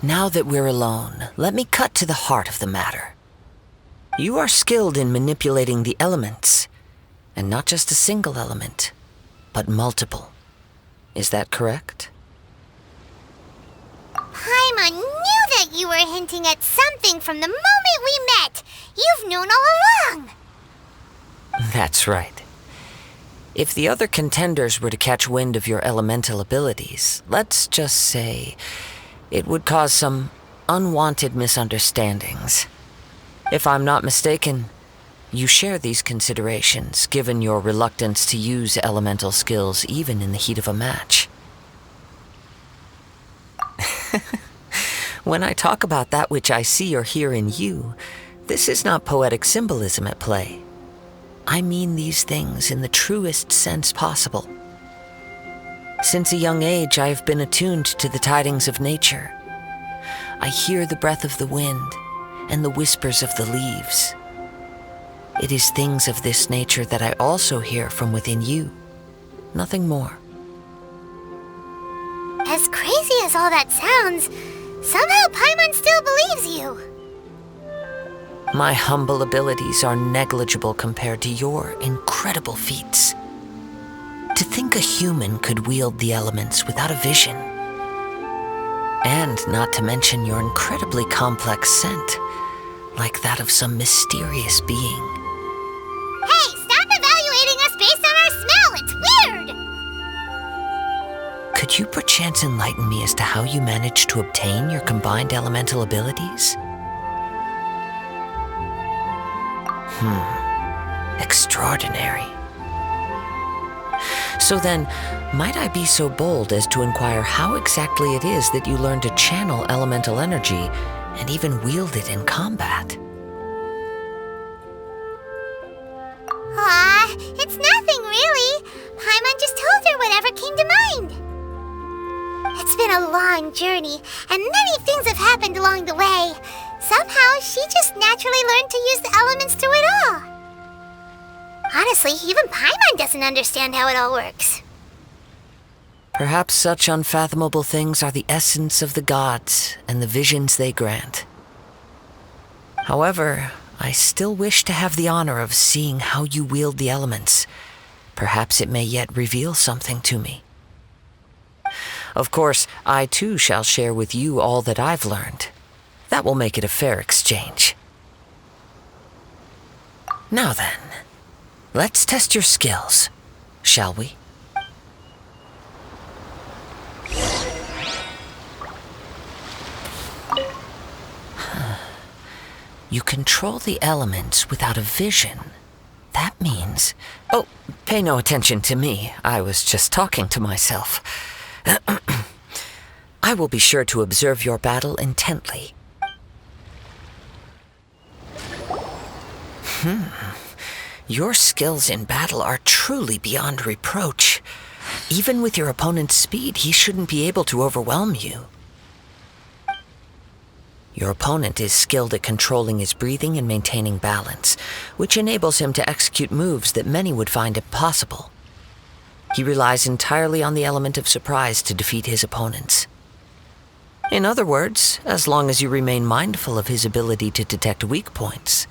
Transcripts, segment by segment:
Now that we're alone, let me cut to the heart of the matter. You are skilled in manipulating the elements, and not just a single element, but multiple. Is that correct? Paimon knew that you were hinting at something from the moment we met. You've known all along. That's right. If the other contenders were to catch wind of your elemental abilities, let's just say it would cause some unwanted misunderstandings. If I'm not mistaken, you share these considerations, given your reluctance to use elemental skills even in the heat of a match. When I talk about that which I see or hear in you, this is not poetic symbolism at play. I mean these things in the truest sense possible. Since a young age, I have been attuned to the tidings of nature. I hear the breath of the wind and the whispers of the leaves. It is things of this nature that I also hear from within you. Nothing more. As crazy as all that sounds, somehow Paimon still believes you. My humble abilities are negligible compared to your incredible feats. To think a human could wield the elements without a vision. And not to mention your incredibly complex scent, like that of some mysterious being. Hey, stop evaluating us based on our smell! It's weird! Could you perchance enlighten me as to how you managed to obtain your combined elemental abilities? Extraordinary. So then, might I be so bold as to inquire how exactly it is that you learned to channel elemental energy and even wield it in combat? Aw, it's nothing really. Paimon just told her whatever came to mind. It's been a long journey, and many things have happened along the way. Somehow, she just naturally learned to use the elements through it all. Honestly, even Paimon doesn't understand how it all works. Perhaps such unfathomable things are the essence of the gods and the visions they grant. However, I still wish to have the honor of seeing how you wield the elements. Perhaps it may yet reveal something to me. Of course, I too shall share with you all that I've learned. That will make it a fair exchange. Now then, let's test your skills, shall we? You control the elements without a vision. That means... Oh, pay no attention to me. I was just talking to myself. I will be sure to observe your battle intently. Your skills in battle are truly beyond reproach. Even with your opponent's speed, he shouldn't be able to overwhelm you. Your opponent is skilled at controlling his breathing and maintaining balance, which enables him to execute moves that many would find impossible. He relies entirely on the element of surprise to defeat his opponents. In other words, as long as you remain mindful of his ability to detect weak points,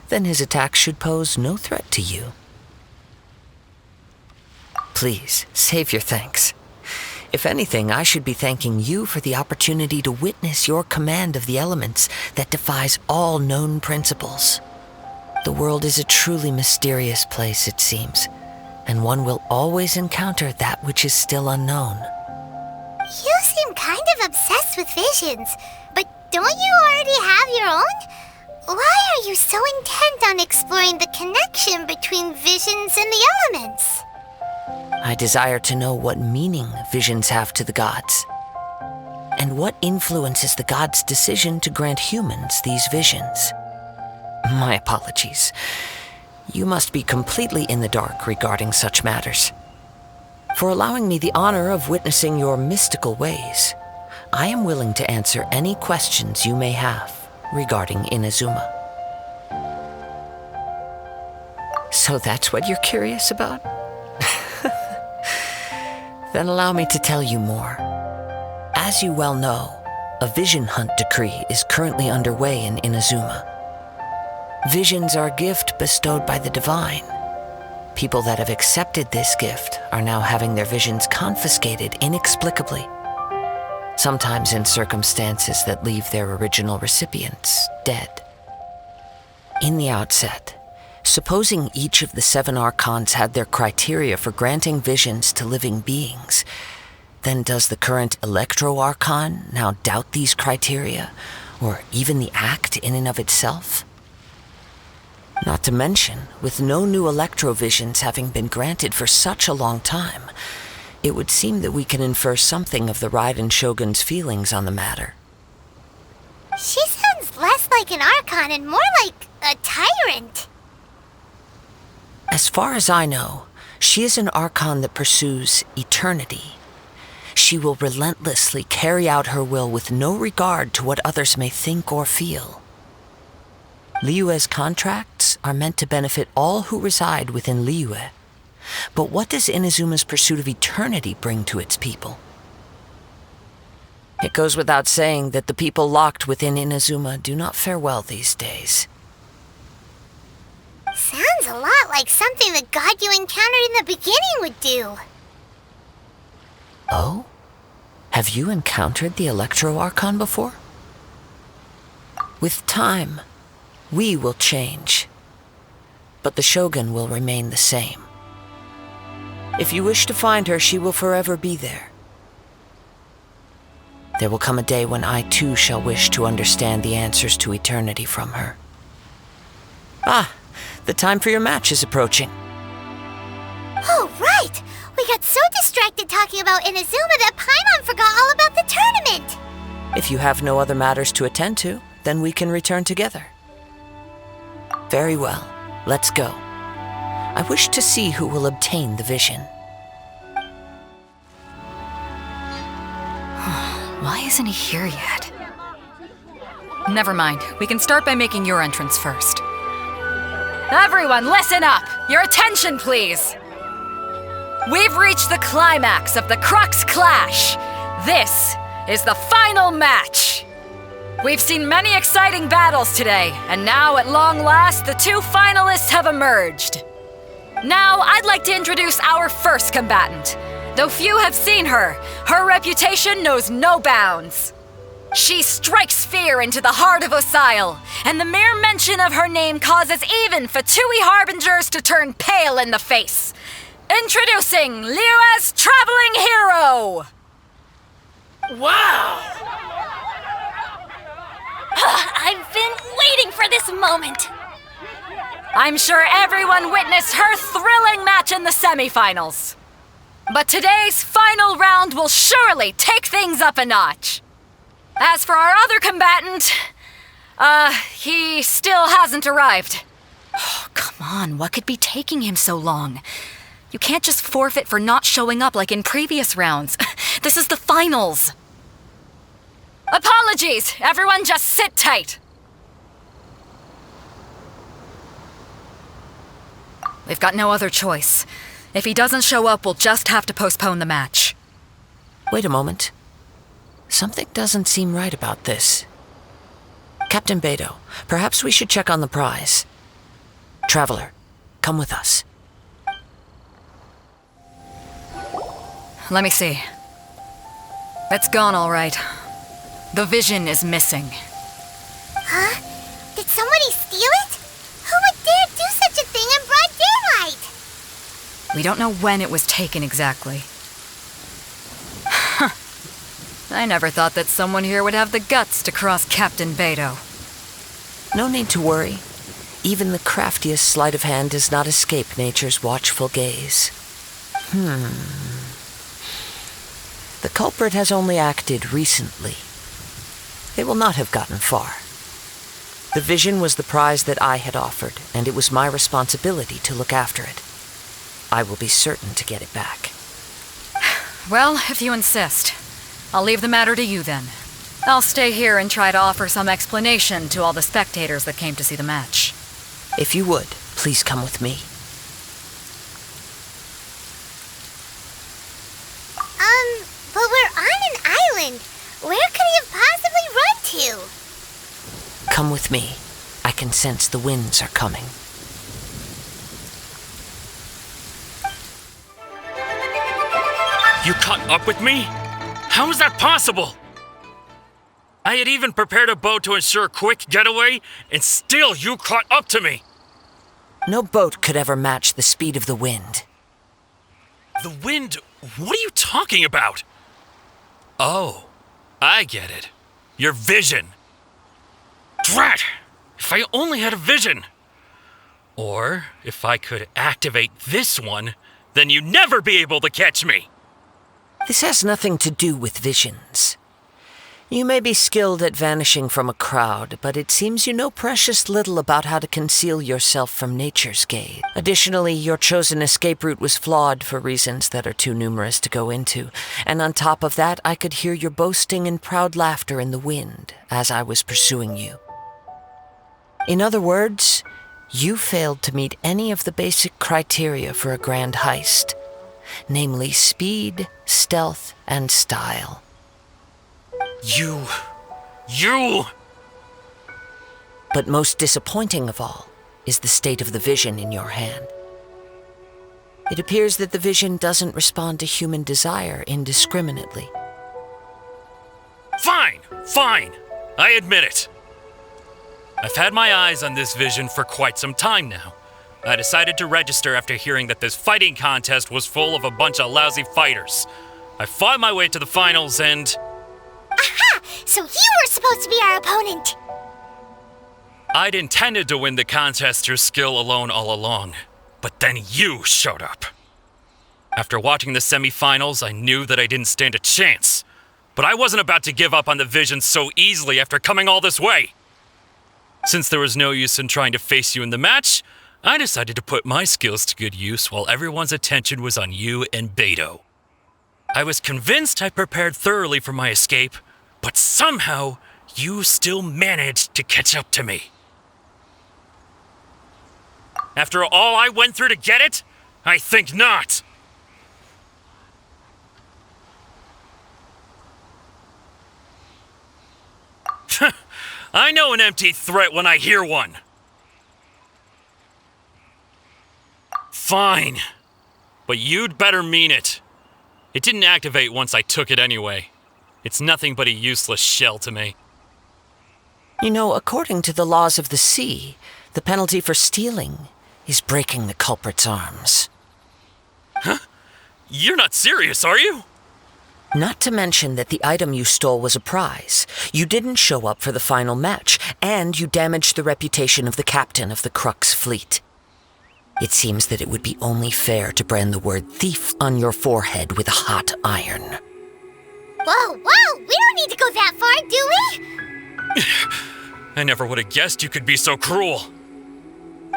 then his attacks should pose no threat to you. Please, save your thanks. If anything, I should be thanking you for the opportunity to witness your command of the elements that defies all known principles. The world is a truly mysterious place, it seems, and one will always encounter that which is still unknown. You seem kind of obsessed with visions, but don't you already have your own? Why are you so intent on exploring the connection between visions and the elements? I desire to know what meaning visions have to the gods, and what influences the gods' decision to grant humans these visions. My apologies. You must be completely in the dark regarding such matters. For allowing me the honor of witnessing your mystical ways, I am willing to answer any questions you may have regarding Inazuma. So that's what you're curious about? Then allow me to tell you more. As you well know, A vision hunt decree is currently underway in Inazuma. Visions are a gift bestowed by the divine. People that have accepted this gift are now having their visions confiscated inexplicably, sometimes in circumstances that leave their original recipients dead. In the outset, supposing each of the 7 Archons had their criteria for granting visions to living beings, then does the current Electro-Archon now doubt these criteria, or even the act in and of itself? Not to mention, with no new Electro-visions having been granted for such a long time, it would seem that we can infer something of the Raiden Shogun's feelings on the matter. She sounds less like an Archon and more like a tyrant. As far as I know, she is an Archon that pursues eternity. She will relentlessly carry out her will with no regard to what others may think or feel. Liyue's contracts are meant to benefit all who reside within Liyue. But what does Inazuma's pursuit of eternity bring to its people? It goes without saying that the people locked within Inazuma do not fare well these days. Sounds a lot like something the god you encountered in the beginning would do. Oh? Have you encountered the Electro-Archon before? With time, we will change, but the Shogun will remain the same. If you wish to find her, she will forever be there. There will come a day when I too shall wish to understand the answers to eternity from her. Ah, the time for your match is approaching. Oh, right! We got so distracted talking about Inazuma that Paimon forgot all about the tournament! If you have no other matters to attend to, then we can return together. Very well, let's go. I wish to see who will obtain the vision. Why isn't he here yet? Never mind. We can start by making your entrance first. Everyone, listen up! Your attention, please! We've reached the climax of the Crux Clash! This is the final match! We've seen many exciting battles today, and now at long last, the 2 finalists have emerged. Now, I'd like to introduce our first combatant. Though few have seen her, her reputation knows no bounds. She strikes fear into the heart of Osile, and the mere mention of her name causes even Fatui Harbingers to turn pale in the face. Introducing Liyue's traveling hero! Wow! I've been waiting for this moment! I'm sure everyone witnessed her thrilling match in the semifinals. But today's final round will surely take things up a notch. As for our other combatant, he still hasn't arrived. Oh, come on, what could be taking him so long? You can't just forfeit for not showing up like in previous rounds. This is the finals. Apologies, everyone just sit tight. We've got no other choice. If he doesn't show up, we'll just have to postpone the match. Wait a moment. Something doesn't seem right about this. Captain Beidou, perhaps we should check on the prize. Traveler, come with us. Let me see. It's gone all right. The vision is missing. Huh? Did somebody steal it? Who would dare do such a thing in broad daylight? We don't know when it was taken exactly. I never thought that someone here would have the guts to cross Captain Beidou. No need to worry. Even the craftiest sleight of hand does not escape nature's watchful gaze. The culprit has only acted recently. They will not have gotten far. The vision was the prize that I had offered, and it was my responsibility to look after it. I will be certain to get it back. Well, if you insist. I'll leave the matter to you then. I'll stay here and try to offer some explanation to all the spectators that came to see the match. If you would, please come with me. But we're on an island. Where could he have possibly Come with me. I can sense the winds are coming. You caught up with me? How is that possible? I had even prepared a boat to ensure a quick getaway, and still you caught up to me. No boat could ever match the speed of the wind. The wind? What are you talking about? Oh, I get it. Your vision. Drat! If I only had a vision. Or, if I could activate this one, then you'd never be able to catch me. This has nothing to do with visions. You may be skilled at vanishing from a crowd, but it seems you know precious little about how to conceal yourself from nature's gaze. Additionally, your chosen escape route was flawed for reasons that are too numerous to go into, and on top of that, I could hear your boasting and proud laughter in the wind as I was pursuing you. In other words, you failed to meet any of the basic criteria for a grand heist, namely speed, stealth, and style. You... But most disappointing of all is the state of the vision in your hand. It appears that the vision doesn't respond to human desire indiscriminately. Fine! I admit it. I've had my eyes on this vision for quite some time now. I decided to register after hearing that this fighting contest was full of a bunch of lousy fighters. I fought my way to the finals and... Aha! So you were supposed to be our opponent! I'd intended to win the contest through skill alone all along, but then you showed up. After watching the semifinals, I knew that I didn't stand a chance, but I wasn't about to give up on the vision so easily after coming all this way. Since there was no use in trying to face you in the match, I decided to put my skills to good use while everyone's attention was on you and Beto. I was convinced I prepared thoroughly for my escape, but somehow you still managed to catch up to me. After all I went through to get it? I think not. I know an empty threat when I hear one. Fine, but you'd better mean it. It didn't activate once I took it anyway. It's nothing but a useless shell to me. You know, according to the laws of the sea, the penalty for stealing is breaking the culprit's arms. Huh? You're not serious, are you? Not to mention that the item you stole was a prize. You didn't show up for the final match, and you damaged the reputation of the captain of the Crux fleet. It seems that it would be only fair to brand the word thief on your forehead with a hot iron. Whoa, we don't need to go that far, do we? I never would have guessed you could be so cruel.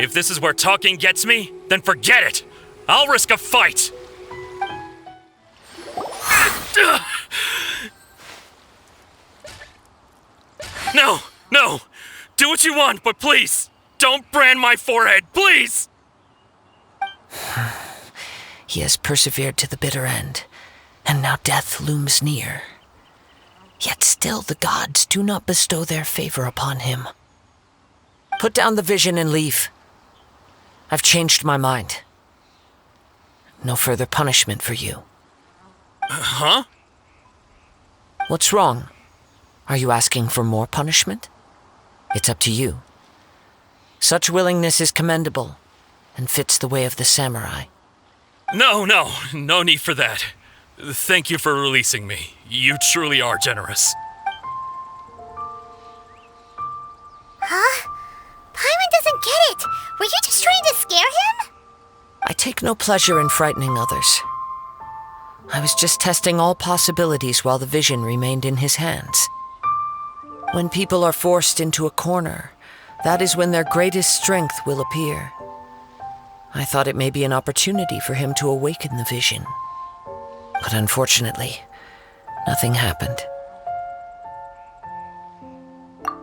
If this is where talking gets me, then forget it. I'll risk a fight. No. Do what you want, but please, don't brand my forehead, please. He has persevered to the bitter end, and now death looms near. Yet still the gods do not bestow their favor upon him. Put down the vision and leave. I've changed my mind. No further punishment for you. Huh? What's wrong? Are you asking for more punishment? It's up to you. Such willingness is commendable and fits the way of the samurai. No need for that. Thank you for releasing me. You truly are generous. Huh? Paimon doesn't get it. Were you just trying to scare him? I take no pleasure in frightening others. I was just testing all possibilities while the vision remained in his hands. When people are forced into a corner, that is when their greatest strength will appear. I thought it may be an opportunity for him to awaken the vision. But unfortunately, nothing happened.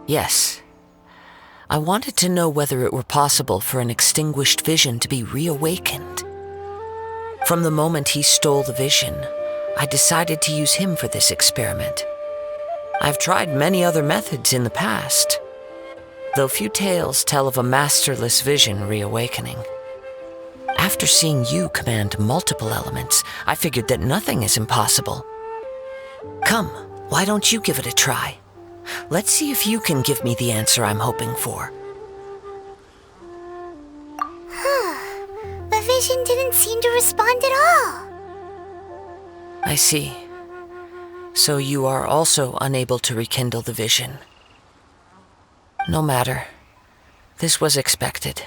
Yes, I wanted to know whether it were possible for an extinguished vision to be reawakened. From the moment he stole the vision, I decided to use him for this experiment. I've tried many other methods in the past, though few tales tell of a masterless vision reawakening. After seeing you command multiple elements, I figured that nothing is impossible. Come, why don't you give it a try? Let's see if you can give me the answer I'm hoping for. The vision didn't seem to respond at all. I see. So you are also unable to rekindle the vision. No matter. This was expected.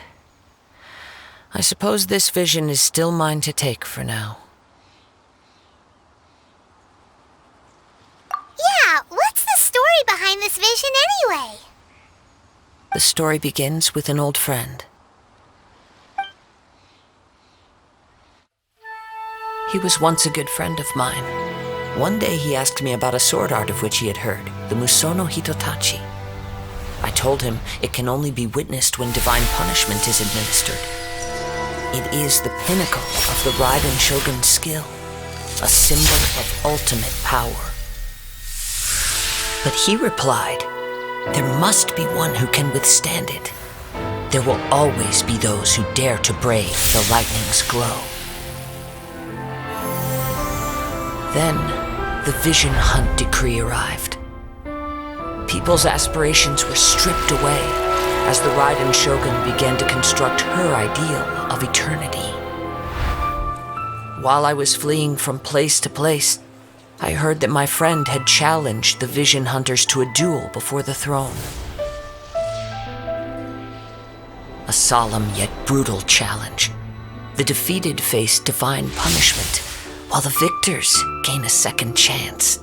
I suppose this vision is still mine to take for now. Yeah, what's the story behind this vision anyway? The story begins with an old friend. He was once a good friend of mine. One day he asked me about a sword art of which he had heard, the Musono Hitotachi. I told him it can only be witnessed when divine punishment is administered. It is the pinnacle of the Raiden Shogun's skill, a symbol of ultimate power. But he replied, there must be one who can withstand it. There will always be those who dare to brave the lightning's glow. Then, the Vision Hunt decree arrived. People's aspirations were stripped away as the Raiden Shogun began to construct her ideal of eternity. While I was fleeing from place to place, I heard that my friend had challenged the Vision Hunters to a duel before the throne. A solemn yet brutal challenge. The defeated face divine punishment, while the victors gain a second chance.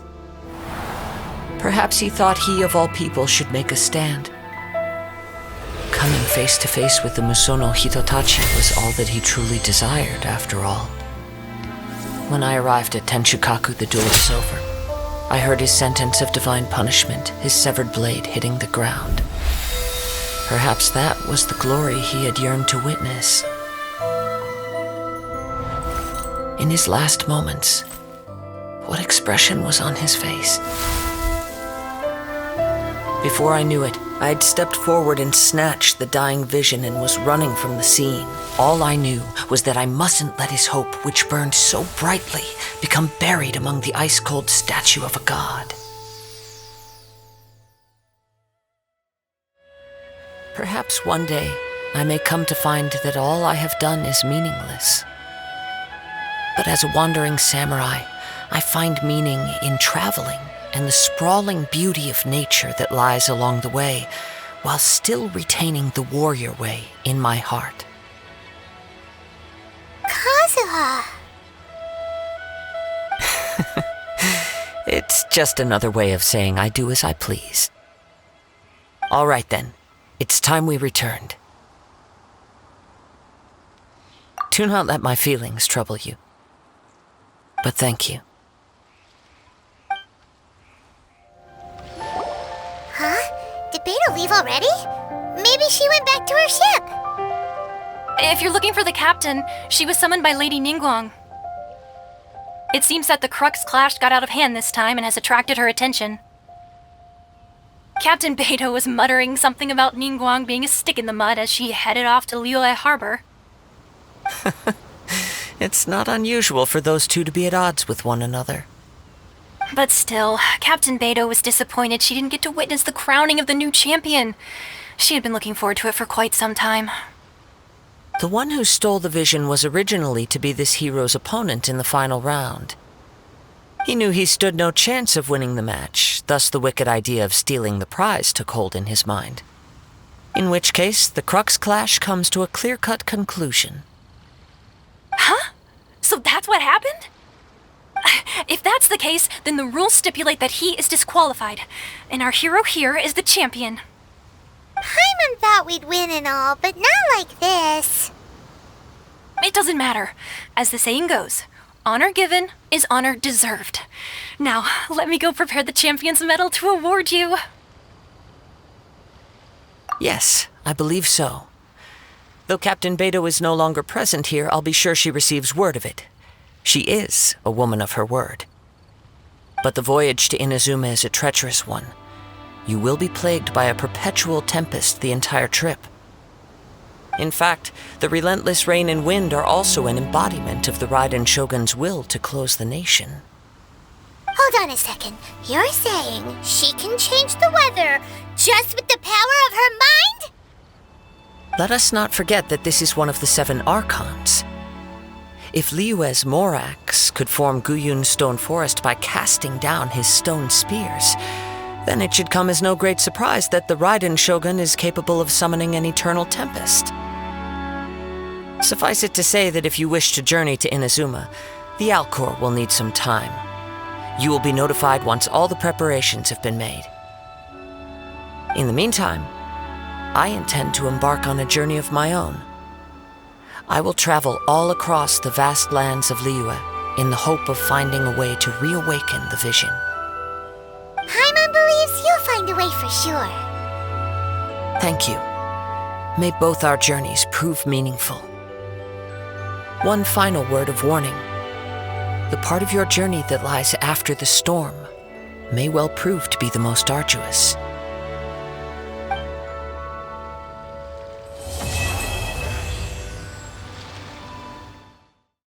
Perhaps he thought he of all people should make a stand. Coming face to face with the Musono Hitotachi was all that he truly desired, after all. When I arrived at Tenshukaku, the duel was over. I heard his sentence of divine punishment, his severed blade hitting the ground. Perhaps that was the glory he had yearned to witness. In his last moments, what expression was on his face? Before I knew it, I had stepped forward and snatched the dying vision and was running from the scene. All I knew was that I mustn't let his hope, which burned so brightly, become buried among the ice-cold statue of a god. Perhaps one day I may come to find that all I have done is meaningless. But as a wandering samurai, I find meaning in traveling and the sprawling beauty of nature that lies along the way, while still retaining the warrior way in my heart. Kazuha! It's just another way of saying I do as I please. All right then, it's time we returned. Do not let my feelings trouble you. But thank you. Huh? Did Beta leave already? Maybe she went back to her ship. If you're looking for the captain, she was summoned by Lady Ningguang. It seems that the Crux clash got out of hand this time and has attracted her attention. Captain Beto was muttering something about Ningguang being a stick in the mud as she headed off to Liyue Harbor. It's not unusual for those two to be at odds with one another. But still, Captain Beto was disappointed she didn't get to witness the crowning of the new champion. She had been looking forward to it for quite some time. The one who stole the vision was originally to be this hero's opponent in the final round. He knew he stood no chance of winning the match, thus the wicked idea of stealing the prize took hold in his mind. In which case, the Crux clash comes to a clear-cut conclusion. Huh? So that's what happened? If that's the case, then the rules stipulate that he is disqualified, and our hero here is the champion. Paimon thought we'd win and all, but not like this. It doesn't matter. As the saying goes, honor given is honor deserved. Now, let me go prepare the champion's medal to award you. Yes, I believe so. Though Captain Beto is no longer present here, I'll be sure she receives word of it. She is a woman of her word. But the voyage to Inazuma is a treacherous one. you will be plagued by a perpetual tempest the entire trip. In fact, the relentless rain and wind are also an embodiment of the Raiden Shogun's will to close the nation. Hold on a second. You're saying she can change the weather just with the power of her mind? Let us not forget that this is one of the 7 Archons. If Liyue's Morax could form Guyun's stone forest by casting down his stone spears, then it should come as no great surprise that the Raiden Shogun is capable of summoning an eternal tempest. Suffice it to say that if you wish to journey to Inazuma, the Alcor will need some time. You will be notified once all the preparations have been made. In the meantime, I intend to embark on a journey of my own. I will travel all across the vast lands of Liyue in the hope of finding a way to reawaken the vision. Paimon believes you'll find a way for sure. Thank you. May both our journeys prove meaningful. One final word of warning. The part of your journey that lies after the storm may well prove to be the most arduous.